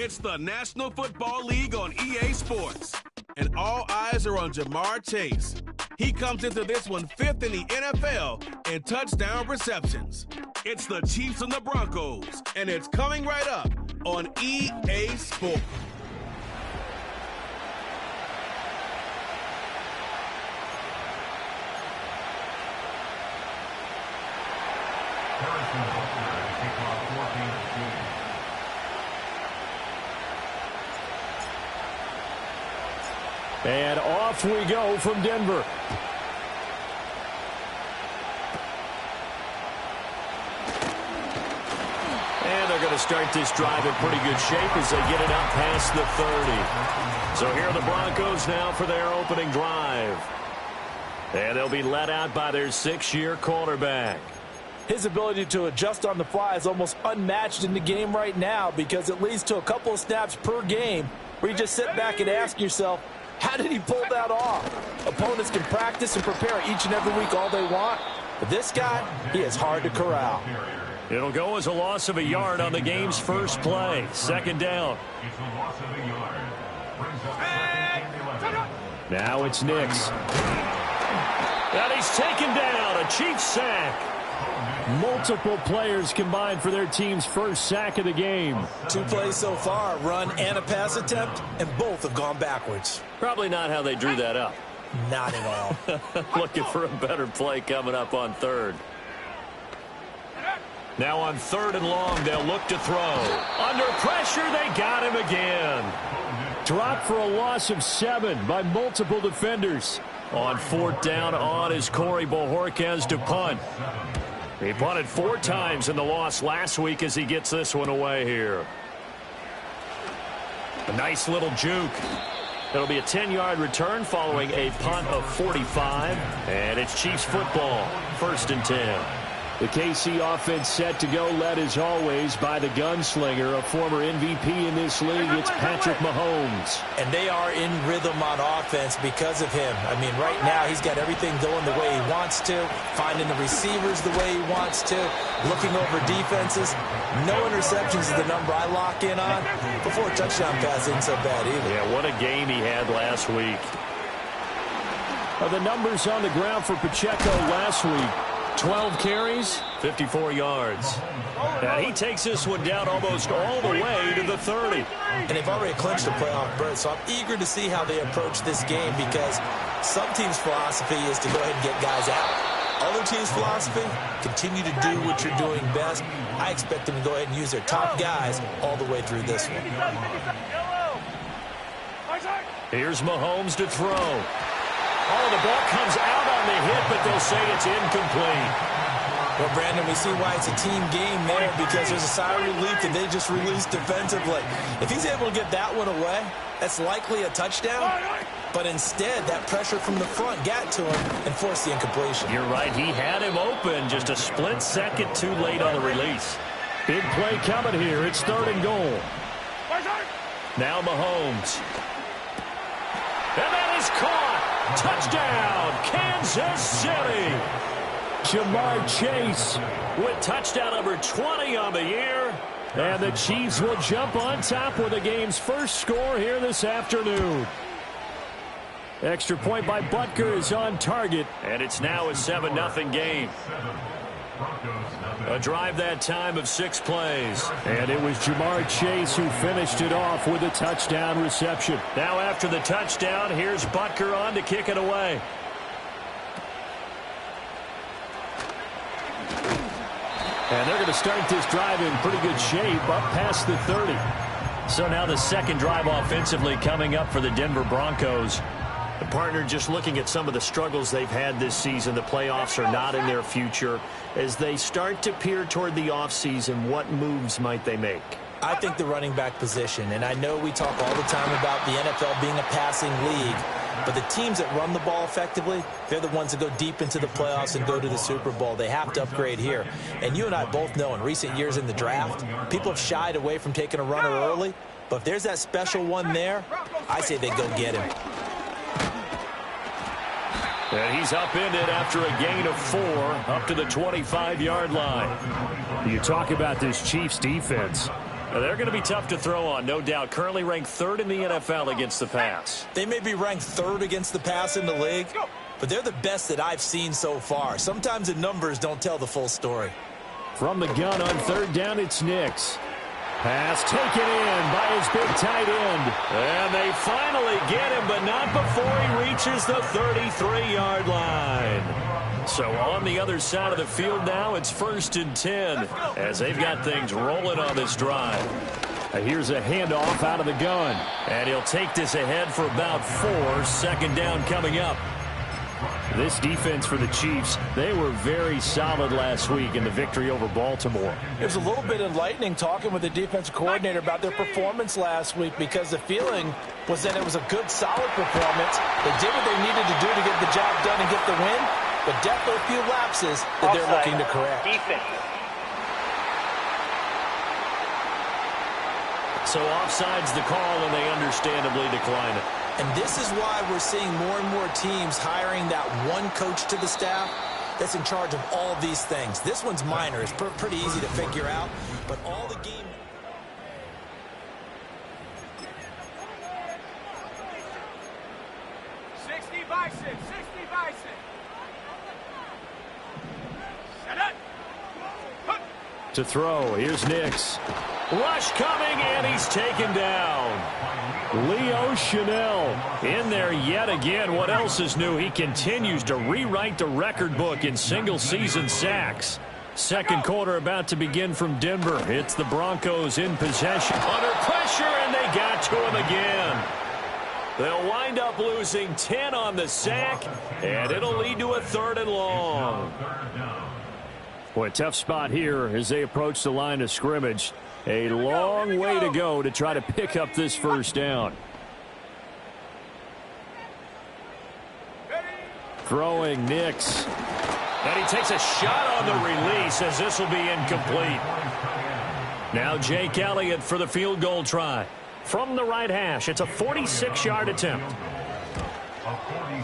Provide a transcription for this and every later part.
It's the National Football League on EA Sports, and all eyes are on Jamar Chase. He comes into this one fifth in the NFL in touchdown receptions. It's the Chiefs and the Broncos, and it's coming right up on EA Sports. And off we go from Denver. And they're going to start this drive in pretty good shape as they get it up past the 30. So here are the Broncos now for their opening drive. And they'll be led out by their 6-year quarterback. His ability to adjust on the fly is almost unmatched in the game right now, because it leads to a couple of snaps per game where you just sit back and ask yourself, how did he pull that off? Opponents can practice and prepare each and every week all they want, but this guy, he is hard to corral. It'll go as a loss of a yard on the game's first play. Second down. Now it's Nix. And he's taken down. A Chiefs sack. Multiple players combined for their team's first sack of the game. 2 plays so far, run and a pass attempt, and both have gone backwards. Probably not how they drew that up. Not at all. Looking for a better play coming up on third. Now on 3rd and long, they'll look to throw. Under pressure, they got him again. Dropped for a loss of 7 by multiple defenders. On 4th down, on is Corey Bojorquez to punt. He punted 4 times in the loss last week as he gets this one away here. A nice little juke. It'll be a 10-yard return following a punt of 45. And it's Chiefs football, 1st and 10. The KC offense set to go, led as always by the gunslinger, a former MVP in this league. It's Patrick Mahomes. And they are in rhythm on offense because of him. I mean, right now he's got everything going the way he wants to, finding the receivers the way he wants to, looking over defenses. No interceptions is the number I lock in on. Before a touchdown pass isn't so bad either. Yeah, what a game he had last week. The numbers on the ground for Pacheco last week. 12 carries, 54 yards. And he takes this one down almost all the way to the 30. And they've already clinched a playoff berth, so I'm eager to see how they approach this game, because some teams' philosophy is to go ahead and get guys out. Other teams' philosophy, continue to do what you're doing best. I expect them to go ahead and use their top guys all the way through this one. Here's Mahomes to throw. Oh, the ball comes out on the hit, but they'll say it's incomplete. Well, Brandon, we see why it's a team game there, because there's a sigh of relief that they just released defensively. If he's able to get that one away, that's likely a touchdown. But instead, that pressure from the front got to him and forced the incompletion. You're right. He had him open, just a split second too late on the release. Big play coming here. It's 3rd and goal. Now Mahomes. And that is caught. Touchdown, Kansas City. Jamar Chase with touchdown number 20 on the year. And the Chiefs will jump on top with the game's first score here this afternoon. Extra point by Butker is on target. And it's now a 7-0 game. A drive that time of 6 plays. And it was Jamar Chase who finished it off with a touchdown reception. Now after the touchdown, here's Butker on to kick it away. And they're going to start this drive in pretty good shape up past the 30. So now the second drive offensively coming up for the Denver Broncos. The partner just looking at some of the struggles they've had this season. The playoffs are not in their future. As they start to peer toward the offseason, what moves might they make? I think the running back position, and I know we talk all the time about the NFL being a passing league, but the teams that run the ball effectively, they're the ones that go deep into the playoffs and go to the Super Bowl. They have to upgrade here. And you and I both know in recent years in the draft, people have shied away from taking a runner early, but if there's that special one there, I say they go get him. And he's upended after a gain of 4 up to the 25-yard line. You talk about this Chiefs defense. They're going to be tough to throw on, no doubt. Currently ranked 3rd in the NFL against the pass. They may be ranked 3rd against the pass in the league, but they're the best that I've seen so far. Sometimes the numbers don't tell the full story. From the gun on 3rd down, it's Nix. Pass taken in by his big tight end. And they finally get him, but not before he reaches the 33-yard line. So on the other side of the field now, it's 1st and 10 as they've got things rolling on this drive. Here's a handoff out of the gun. And he'll take this ahead for about 4. 2nd down coming up. This defense for the Chiefs, they were very solid last week in the victory over Baltimore. It was a little bit enlightening talking with the defensive coordinator about their performance last week because the feeling was that it was a good, solid performance. They did what they needed to do to get the job done and get the win, but definitely a few lapses that they're looking to correct. So offside's the call, and they understandably decline it. And this is why we're seeing more and more teams hiring that one coach to the staff that's in charge of all these things. This one's minor. It's pretty easy to figure out, but all the game... To throw, here's Nix. Rush coming, and he's taken down. Leo Chanel in there yet again. What else is new? He continues to rewrite the record book in single-season sacks. 2nd quarter about to begin from Denver. It's the Broncos in possession. Under pressure, and they got to him again. They'll wind up losing 10 on the sack, and it'll lead to a 3rd and long. Boy, a tough spot here as they approach the line of scrimmage. A long way to go to try to pick up this 1st down. Throwing Nix. And he takes a shot on the release as this will be incomplete. Now Jake Elliott for the field goal try. From the right hash, it's a 46-yard attempt.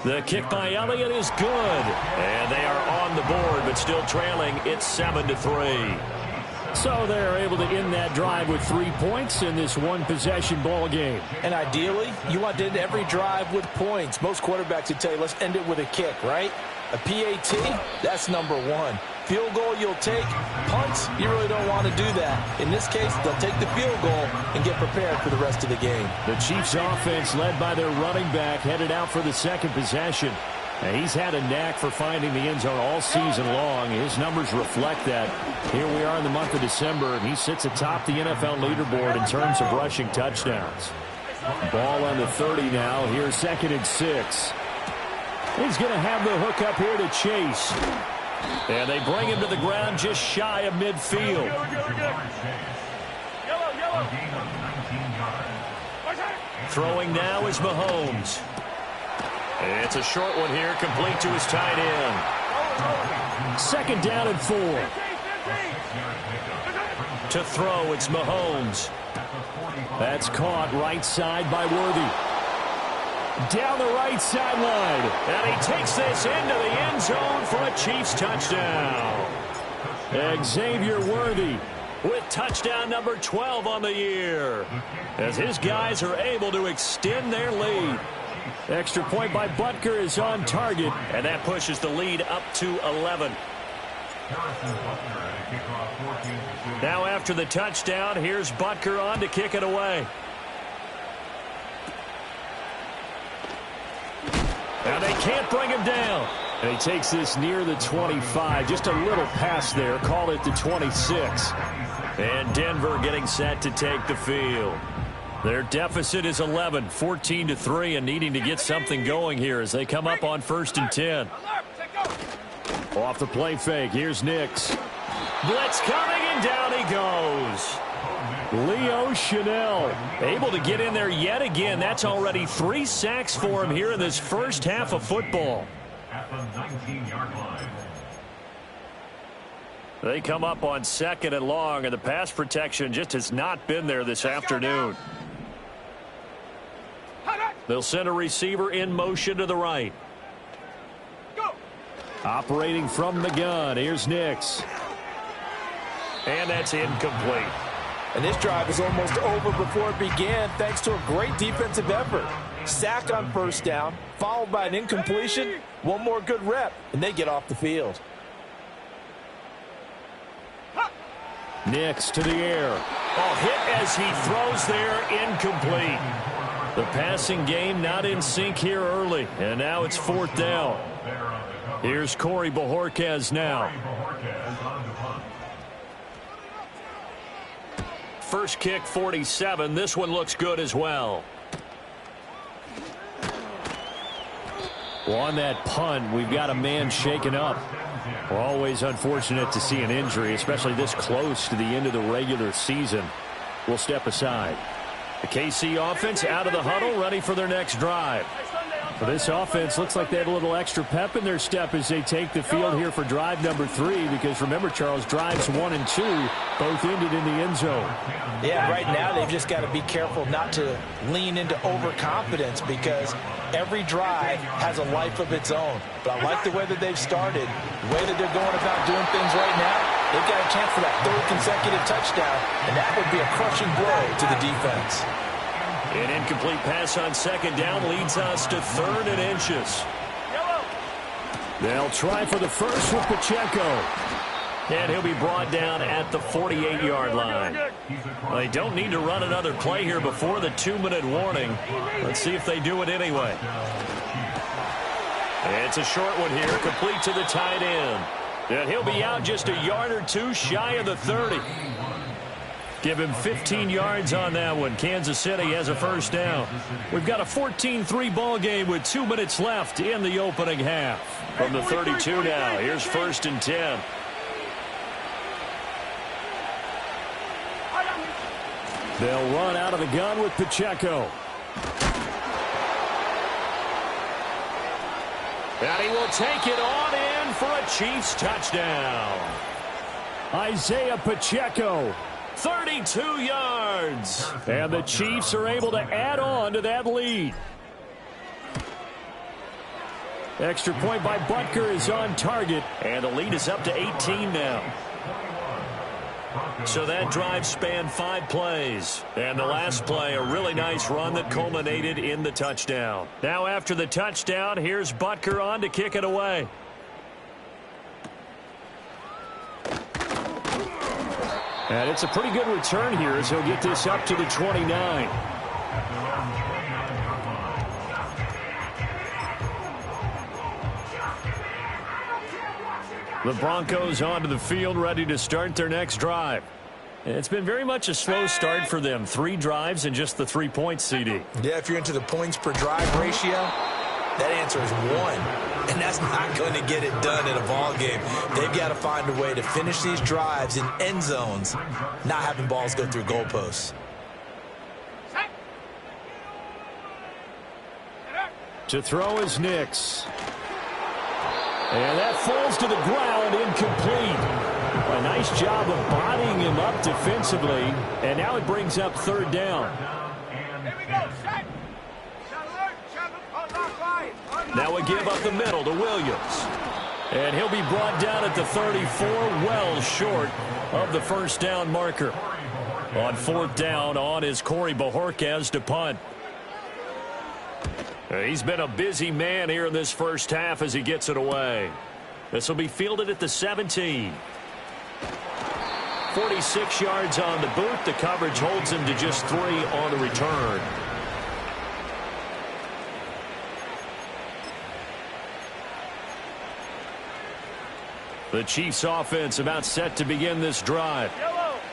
The kick by Elliott is good. And they are on the board, but still trailing. It's 7-3. So they're able to end that drive with 3 points in this one-possession ball game. And ideally, you want to end every drive with points. Most quarterbacks would tell you, let's end it with a kick, right? A PAT, that's number 1. Field goal you'll take. Punts, you really don't want to do that. In this case, they'll take the field goal and get prepared for the rest of the game. The Chiefs offense led by their running back headed out for the 2nd possession. And he's had a knack for finding the end zone all season long. His numbers reflect that. Here we are in the month of December, and he sits atop the NFL leaderboard in terms of rushing touchdowns. Ball on the 30 now. Here's 2nd and 6. He's going to have the hook up here to Chase. And they bring him to the ground just shy of midfield. Throwing now is Mahomes. It's a short one here, complete to his tight end. 2nd down and 4. To throw, it's Mahomes. That's caught right side by Worthy. Down the right sideline. And he takes this into the end zone for a Chiefs touchdown. Xavier Worthy with touchdown number 12 on the year, as his guys are able to extend their lead. Extra point by Butker is on target, and that pushes the lead up to 11. Now after the touchdown, here's Butker on to kick it away. Now they can't bring him down. And he takes this near the 25. Just a little pass there. Call it the 26. And Denver getting set to take the field. Their deficit is 11, 14-3, and needing to get something going here as they come up on 1st and 10. Off the play fake, here's Nix. Blitz coming, and down he goes. Leo Chanel able to get in there yet again. That's already 3 sacks for him here in this first half of football. At the 19-yard line. They come up on 2nd and long, and the pass protection just has not been there this afternoon. They'll send a receiver in motion to the right. Go. Operating from the gun, here's Nix. And that's incomplete. And this drive is almost over before it began thanks to a great defensive effort. Sack on first down, followed by an incompletion, one more good rep, and they get off the field. Nix to the air. Oh, hit as he throws there, incomplete. The passing game not in sync here early, and now it's 4th down. Here's Corey Bojorquez now. First kick, 47. This one looks good as well. Well, on that punt, we've got a man shaken up. We're always unfortunate to see an injury, especially this close to the end of the regular season. We'll step aside. The KC offense out of the huddle, ready for their next drive. For this offense, looks like they have a little extra pep in their step as they take the field here for drive number 3, because remember, Charles, drives 1 and 2 both ended in the end zone. Yeah, right now they've just got to be careful not to lean into overconfidence, because every drive has a life of its own. But I like the way that they've started, the way that they're going about doing things right now. They've got a chance for that 3rd consecutive touchdown, and that would be a crushing blow to the defense. An incomplete pass on 2nd down leads us to 3rd and inches. They'll try for the first with Pacheco. And he'll be brought down at the 48-yard line. Well, they don't need to run another play here before the 2-minute warning. Let's see if they do it anyway. It's a short one here, complete to the tight end. And he'll be out just a yard or 2 shy of the 30. Give him 15 yards on that one. Kansas City has a first down. We've got a 14-3 ball game with 2 minutes left in the opening half. From the 32 now, here's 1st and 10. They'll run out of the gun with Pacheco. And he will take it on in for a Chiefs touchdown. Isaiah Pacheco. 32 yards. And the Chiefs are able to add on to that lead. Extra point by Butker is on target. And the lead is up to 18 now. So that drive spanned 5 plays. And the last play, a really nice run that culminated in the touchdown. Now after the touchdown, here's Butker on to kick it away. And it's a pretty good return here as he'll get this up to the 29. The Broncos onto the field, ready to start their next drive. It's been very much a slow start for them. 3 drives and just the 3 points, CD. Yeah, if you're into the points per drive ratio, that answer is 1. And that's not going to get it done in a ball game. They've got to find a way to finish these drives in end zones, not having balls go through goalposts. To throw is Nix. And that falls to the ground, incomplete. A nice job of bodying him up defensively. And now it brings up 3rd down. Now a give up the middle to Williams. And he'll be brought down at the 34, well short of the first down marker. On 4th down, on is Corey Bojorquez to punt. He's been a busy man here in this first half as he gets it away. This will be fielded at the 17. 46 yards on the boot. The coverage holds him to just 3 on the return. The Chiefs offense about set to begin this drive.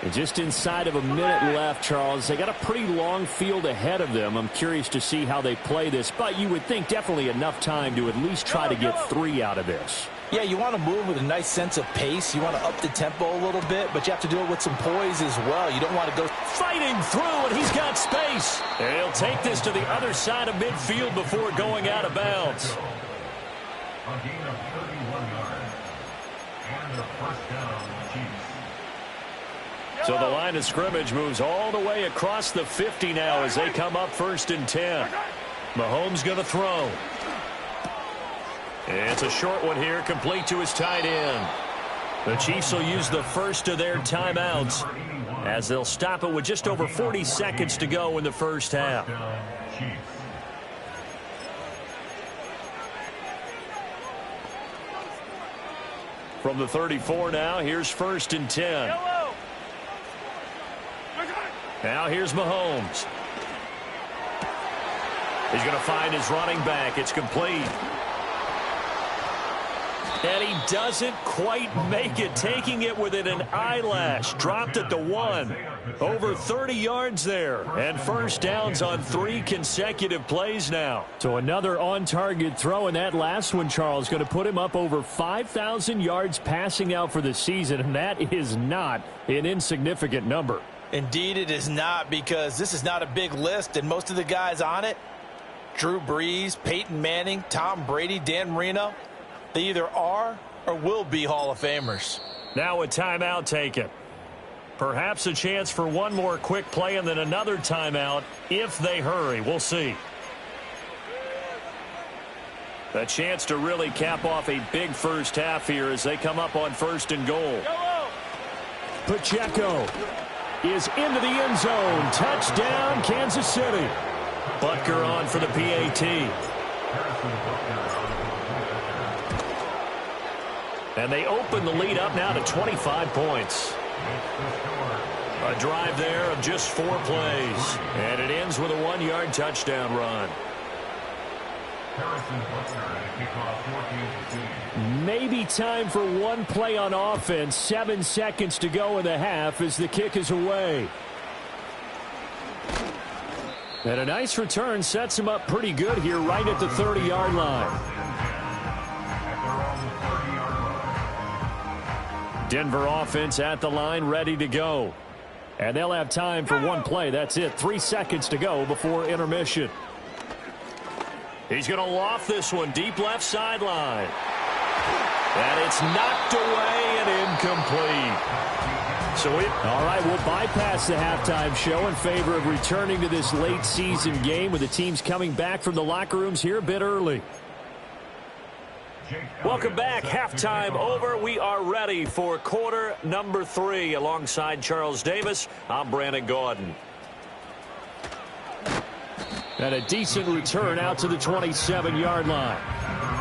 And just inside of a minute left, Charles. They got a pretty long field ahead of them. I'm curious to see how they play this, but you would think definitely enough time to at least try to get 3 out of this. Yeah, you want to move with a nice sense of pace. You want to up the tempo a little bit, but you have to do it with some poise as well. You don't want to go fighting through, and he's got space. And he'll take this to the other side of midfield before going out of bounds. A gain of 31 yards. And the first down on the Chiefs. So the line of scrimmage moves all the way across the 50 now as they come up 1st and 10. Mahomes going to throw. It's a short one here, complete to his tight end. The Chiefs will use the first of their timeouts. as they'll stop it with just over 40 seconds to go in the first half. From the 34 now, here's 1st and 10. Now here's Mahomes. He's going to find his running back. It's complete. And he doesn't quite make it, taking it within an eyelash. Dropped it to 1. Over 30 yards there. And first downs on 3 consecutive plays now. So another on-target throw, and that last one, Charles, going to put him up over 5,000 yards passing out for the season, and that is not an insignificant number. Indeed it is not, because this is not a big list, and most of the guys on it, Drew Brees, Peyton Manning, Tom Brady, Dan Marino, they either are or will be Hall of Famers. Now a timeout taken. Perhaps a chance for one more quick play and then another timeout if they hurry. We'll see. A chance to really cap off a big first half here as they come up on 1st and goal. Pacheco is into the end zone. Touchdown, Kansas City. Butker on for the PAT. And they open the lead up now to 25 points. A drive there of just 4 plays. And it ends with a 1-yard touchdown run. Maybe time for one play on offense. 7 seconds to go in the half as the kick is away. And a nice return sets him up pretty good here right at the 30-yard line. Denver offense at the line, ready to go. And they'll have time for one play. That's it. 3 seconds to go before intermission. He's going to loft this one deep left sideline. And it's knocked away and incomplete. All right, we'll bypass the halftime show in favor of returning to this late season game with the teams coming back from the locker rooms here a bit early. Welcome back. Halftime over. We are ready for quarter number 3. Alongside Charles Davis, I'm Brandon Gaudin. And a decent return out to the 27-yard line.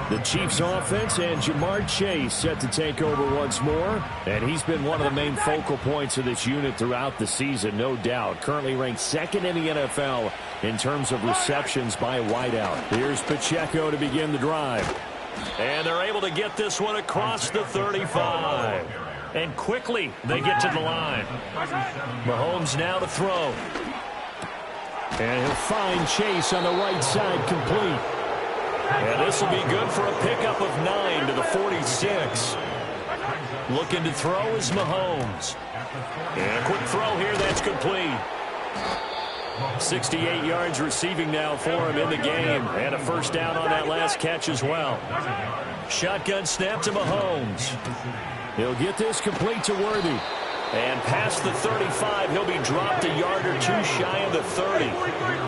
The Chiefs offense and Jamar Chase set to take over once more. And he's been one of the main focal points of this unit throughout the season, no doubt. Currently ranked 2nd in the NFL in terms of receptions by a wideout. Here's Pacheco to begin the drive. And they're able to get this one across the 35. And quickly they get to the line. Mahomes now to throw. And he'll find Chase on the right side, complete. And this will be good for a pickup of 9 to the 46. Looking to throw is Mahomes. And a quick throw here, that's complete. 68 yards receiving now for him in the game. And a first down on that last catch as well. Shotgun snap to Mahomes. He'll get this complete to Worthy. And past the 35, he'll be dropped a yard or 2 shy of the 30.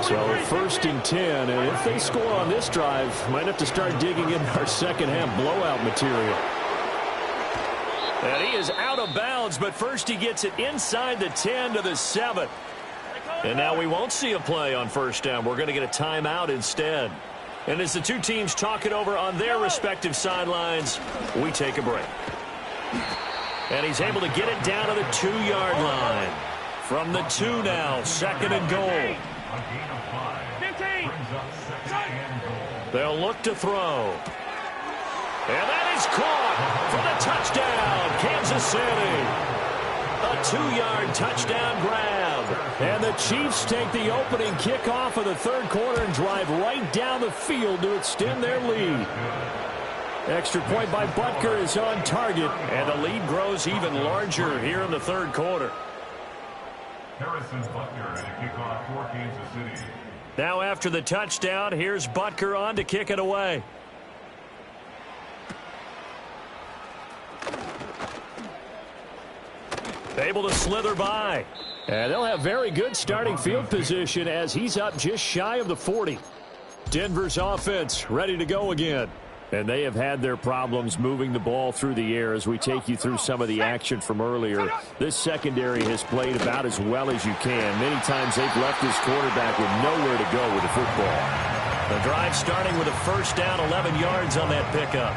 So 1st and 10, and if they score on this drive, might have to start digging in our second half blowout material. And he is out of bounds, but first he gets it inside the 10 to the 7. And now we won't see a play on first down. We're going to get a timeout instead. And as the two teams talk it over on their respective sidelines, we take a break. And he's able to get it down to the 2-yard line. From the 2 now, 2nd and goal. They'll look to throw. And that is caught for the touchdown, Kansas City. A 2-yard touchdown grab. And the Chiefs take the opening kickoff of the 3rd quarter and drive right down the field to extend their lead. Extra point by Butker is on target. And the lead grows even larger here in the 3rd quarter. Harrison Butker to kick off for Kansas City. Now after the touchdown, here's Butker on to kick it away. Able to slither by. And they'll have very good starting field position as he's up just shy of the 40. Denver's offense ready to go again. And they have had their problems moving the ball through the air as we take you through some of the action from earlier. This secondary has played about as well as you can. Many times they've left this quarterback with nowhere to go with the football. The drive starting with a first down, 11 yards on that pickup.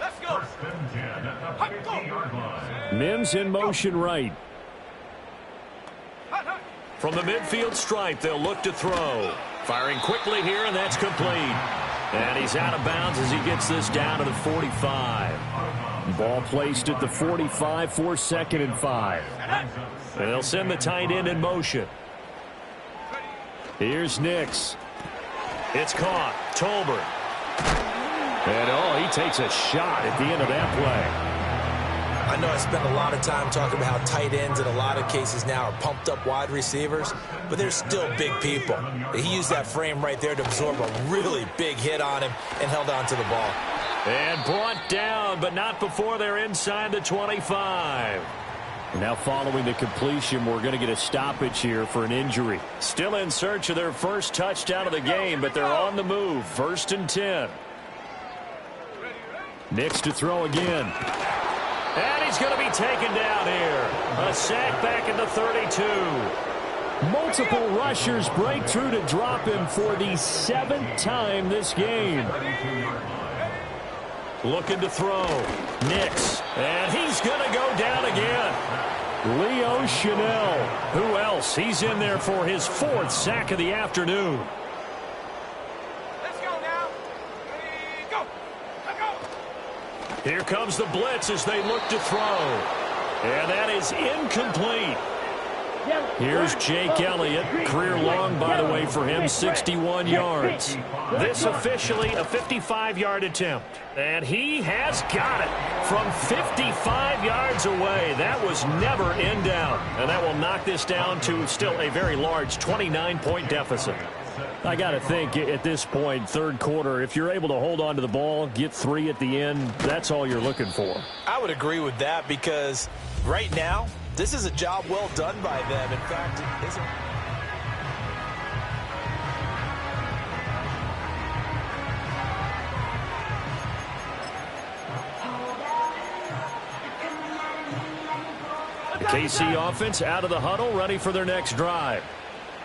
Let's go. First and 10 at the 50-yard line. Mims in motion right. From the midfield stripe, they'll look to throw. Firing quickly here, and that's complete. And he's out of bounds as he gets this down to the 45. Ball placed at the 45 for 2nd and 5. And they'll send the tight end in motion. Here's Nix. It's caught. Tolbert. And, he takes a shot at the end of that play. I know I spent a lot of time talking about how tight ends in a lot of cases now are pumped up wide receivers, but they're still big people. He used that frame right there to absorb a really big hit on him and held on to the ball. And brought down, but not before they're inside the 25. Now following the completion, we're going to get a stoppage here for an injury. Still in search of their first touchdown of the game, but they're on the move. 1st and 10. Nix to throw again. And he's going to be taken down here. A sack back at the 32. Multiple rushers break through to drop him for the 7th time this game. Looking to throw. Nix. And he's going to go down again. Leo Chanel. Who else? He's in there for his 4th sack of the afternoon. Here comes the blitz as they look to throw. And that is incomplete. Here's Jake Elliott. Career long, by the way, for him, 61 yards. This officially a 55-yard attempt. And he has got it from 55 yards away. That was never in doubt. And that will knock this down to still a very large 29-point deficit. I got to think at this point, 3rd quarter, if you're able to hold on to the ball, get 3 at the end, that's all you're looking for. I would agree with that because right now, this is a job well done by them. In fact, it isn't. The KC offense out of the huddle, ready for their next drive.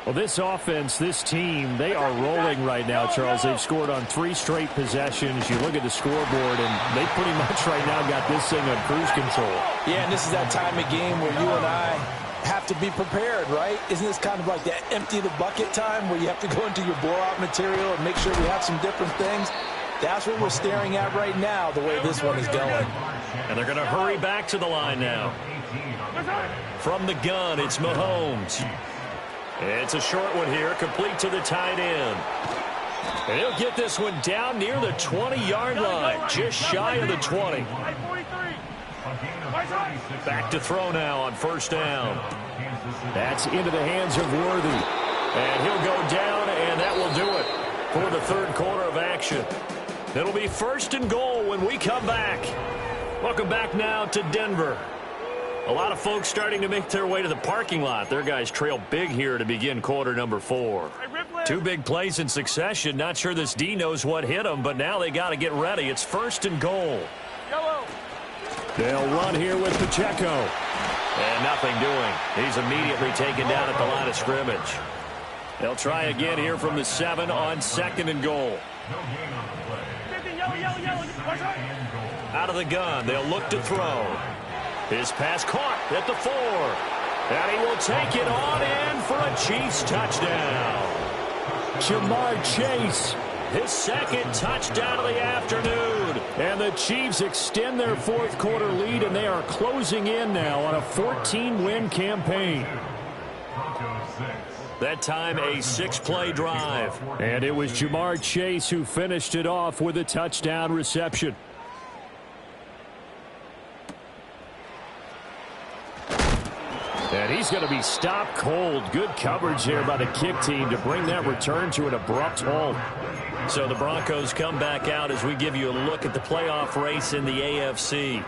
Well, this offense, this team, they are rolling right now, Charles. They've scored on 3 straight possessions. You look at the scoreboard, and they pretty much right now got this thing on cruise control. Yeah, and this is that time of game where you and I have to be prepared, right? Isn't this kind of like that empty the bucket time where you have to go into your blowout material and make sure we have some different things? That's what we're staring at right now, the way this one is going. And they're going to hurry back to the line now. From the gun, it's Mahomes. It's a short one here, complete to the tight end. And he'll get this one down near the 20-yard line, just shy of the 20. Back to throw now on 1st down. That's into the hands of Worthy. And he'll go down, and that will do it for the 3rd quarter of action. It'll be 1st and goal when we come back. Welcome back now to Denver. A lot of folks starting to make their way to the parking lot. Their guys trail big here to begin quarter number 4. 2 big plays in succession. Not sure this D knows what hit them, but now they got to get ready. It's 1st and goal. They'll run here with Pacheco. And nothing doing. He's immediately taken down at the line of scrimmage. They'll try again here from the 7 on 2nd and goal. Out of the gun, they'll look to throw. His pass caught at the 4. And he will take it on in for a Chiefs touchdown. Jamar Chase. His 2nd touchdown of the afternoon. And the Chiefs extend their 4th quarter lead, and they are closing in now on a 14-win campaign. That time a 6-play drive. And it was Jamar Chase who finished it off with a touchdown reception. And he's going to be stopped cold. Good coverage there by the kick team to bring that return to an abrupt halt. So the Broncos come back out as we give you a look at the playoff race in the AFC.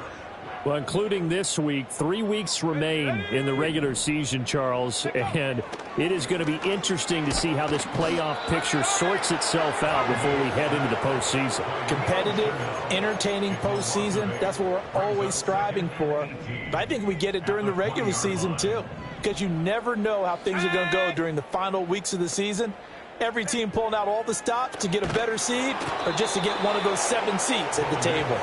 Well, including this week, 3 weeks remain in the regular season, Charles, and it is going to be interesting to see how this playoff picture sorts itself out before we head into the postseason. Competitive, entertaining postseason, that's what we're always striving for. But I think we get it during the regular season, too, because you never know how things are going to go during the final weeks of the season. Every team pulling out all the stops to get a better seed or just to get one of those 7 seats at the table.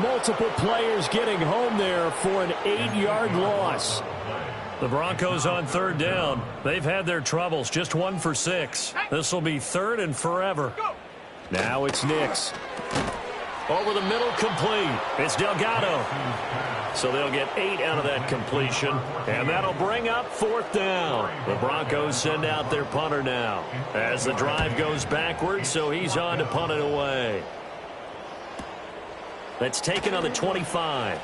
Multiple players getting home there for an 8-yard loss. The Broncos on third down. They've had their troubles, just 1 for 6. This will be third and forever. Now it's Nix. Over the middle, complete. It's Delgado. So they'll get 8 out of that completion, and that'll bring up fourth down. The Broncos send out their punter now as the drive goes backwards, so he's on to punt it away. That's taken on the 25.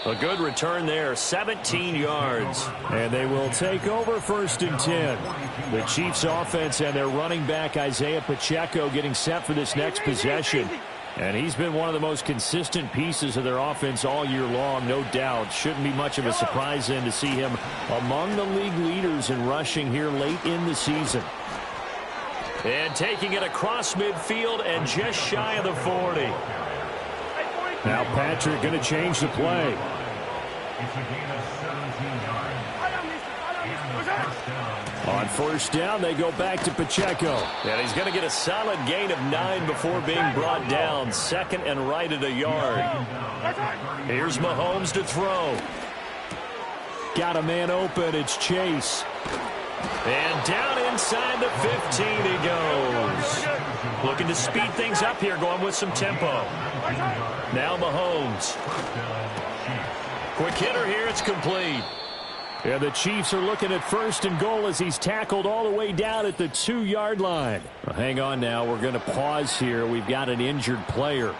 A good return there, 17 yards. And they will take over first and 10. The Chiefs offense and their running back Isaiah Pacheco getting set for this next possession. And he's been one of the most consistent pieces of their offense all year long, no doubt. Shouldn't be much of a surprise then to see him among the league leaders in rushing here late in the season. And taking it across midfield and just shy of the 40. Now Patrick going to change the play. It's a gain of 17 yards. On first down, they go back to Pacheco. And he's going to get a solid gain of 9 before being brought down. Second and right at a yard. Here's Mahomes to throw. Got a man open. It's Chase. And down inside the 15 he goes. Looking to speed things up here, going with some tempo. Now Mahomes. Quick hitter here, it's complete. And the Chiefs are looking at first and goal as he's tackled all the way down at the 2-yard line. Well, hang on now. We're going to pause here. We've got an injured player.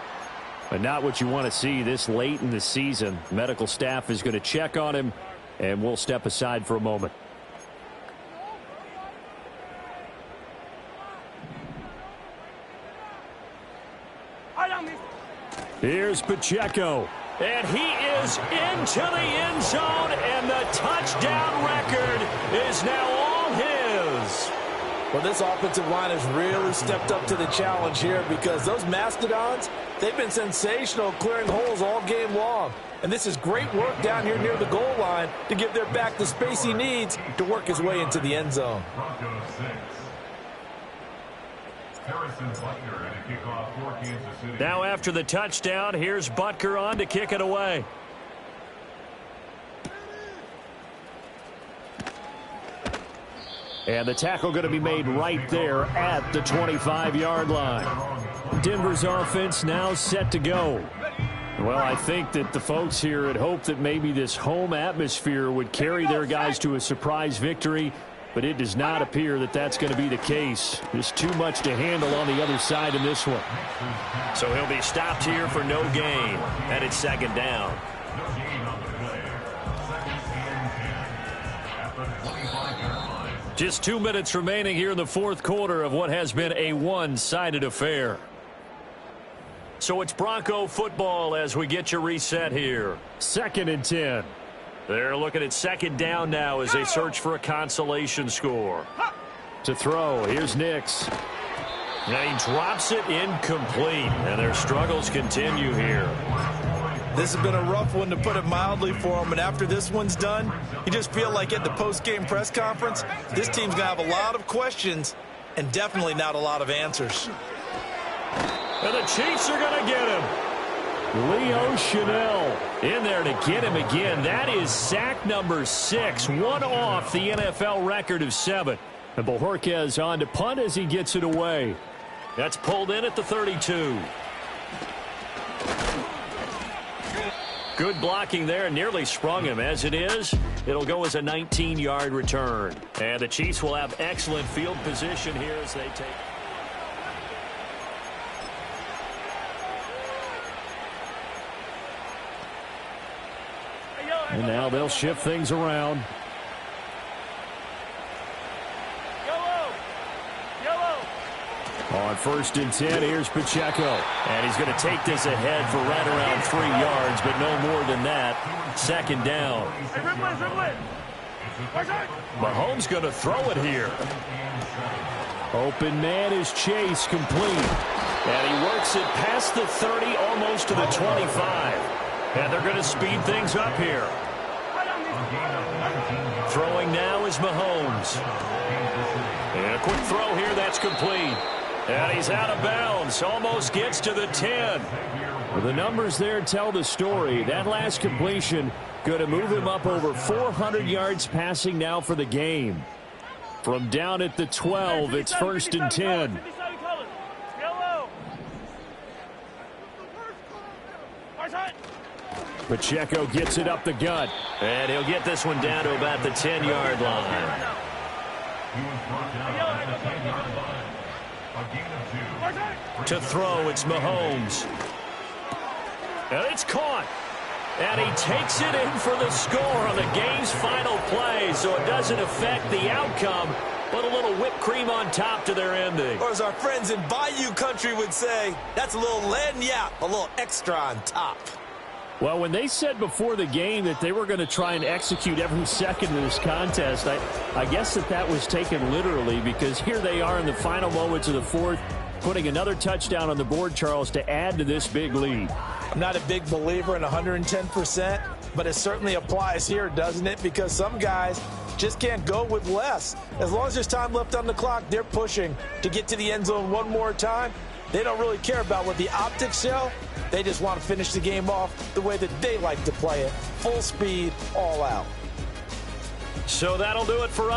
But not what you want to see this late in the season. Medical staff is going to check on him, and we'll step aside for a moment. Here's Pacheco. And he is into the end zone, and the touchdown record is now all his. Well, this offensive line has really stepped up to the challenge here because those Mastodons, they've been sensational clearing holes all game long. And this is great work down here near the goal line to give their back the space he needs to work his way into the end zone. Broncos 6. Harrison Butker and a kickoff for Kansas City. Now after the touchdown, here's Butker on to kick it away. And the tackle going to be made right there at the 25-yard line. Denver's offense now set to go. Well, I think that the folks here had hoped that maybe this home atmosphere would carry their guys to a surprise victory, but it does not appear that that's going to be the case. There's too much to handle on the other side in this one. So he'll be stopped here for no gain, and it's second down. No gain on the play. Second and 10 at the 25-yard line. Just 2 minutes remaining here in the fourth quarter of what has been a one-sided affair. So it's Bronco football as we get you reset here. Second and 10. They're looking at second down now as they search for a consolation score. To throw, here's Nix. And he drops it incomplete, and their struggles continue here. This has been a rough one, to put it mildly, for them. And after this one's done, you just feel like at the post-game press conference, this team's going to have a lot of questions and definitely not a lot of answers. And the Chiefs are going to get him. Leo Chanel In there to get him again. That is sack number 6. One off the NFL record of 7. And Bojorquez on to punt as he gets it away. That's pulled in at the 32. Good blocking there. Nearly sprung him. As it is, it'll go as a 19-yard return. And the Chiefs will have excellent field position here as they take. And now they'll shift things around. On 1st and 10, here's Pacheco. And he's going to take this ahead for right around 3 yards, but no more than that. 2nd down. Mahomes going to throw it here. Open man is Chase, complete. And he works it past the 30, almost to the 25. And they're going to speed things up here. Throwing now is Mahomes. And a quick throw here, that's complete. And he's out of bounds, almost gets to the 10. Well, the numbers there tell the story. That last completion going to move him up over 400 yards passing now for the game. From down at the 12, it's 1st and 10. Pacheco gets it up the gut. And he'll get this one down to about the 10-yard line. To throw, it's Mahomes. And it's caught. And he takes it in for the score on the game's final play, so it doesn't affect the outcome, but a little whipped cream on top to their ending. Or as our friends in Bayou Country would say, that's a little lagniappe, a little extra on top. Well, when they said before the game that they were going to try and execute every second of this contest, I guess that was taken literally, because here they are in the final moments of the 4th, putting another touchdown on the board, Charles, to add to this big lead. I'm not a big believer in 110%, but it certainly applies here, doesn't it? Because some guys just can't go with less. As long as there's time left on the clock, they're pushing to get to the end zone one more time. They don't really care about what the optics show. They just want to finish the game off the way that they like to play it. Full speed, all out. So that'll do it for us.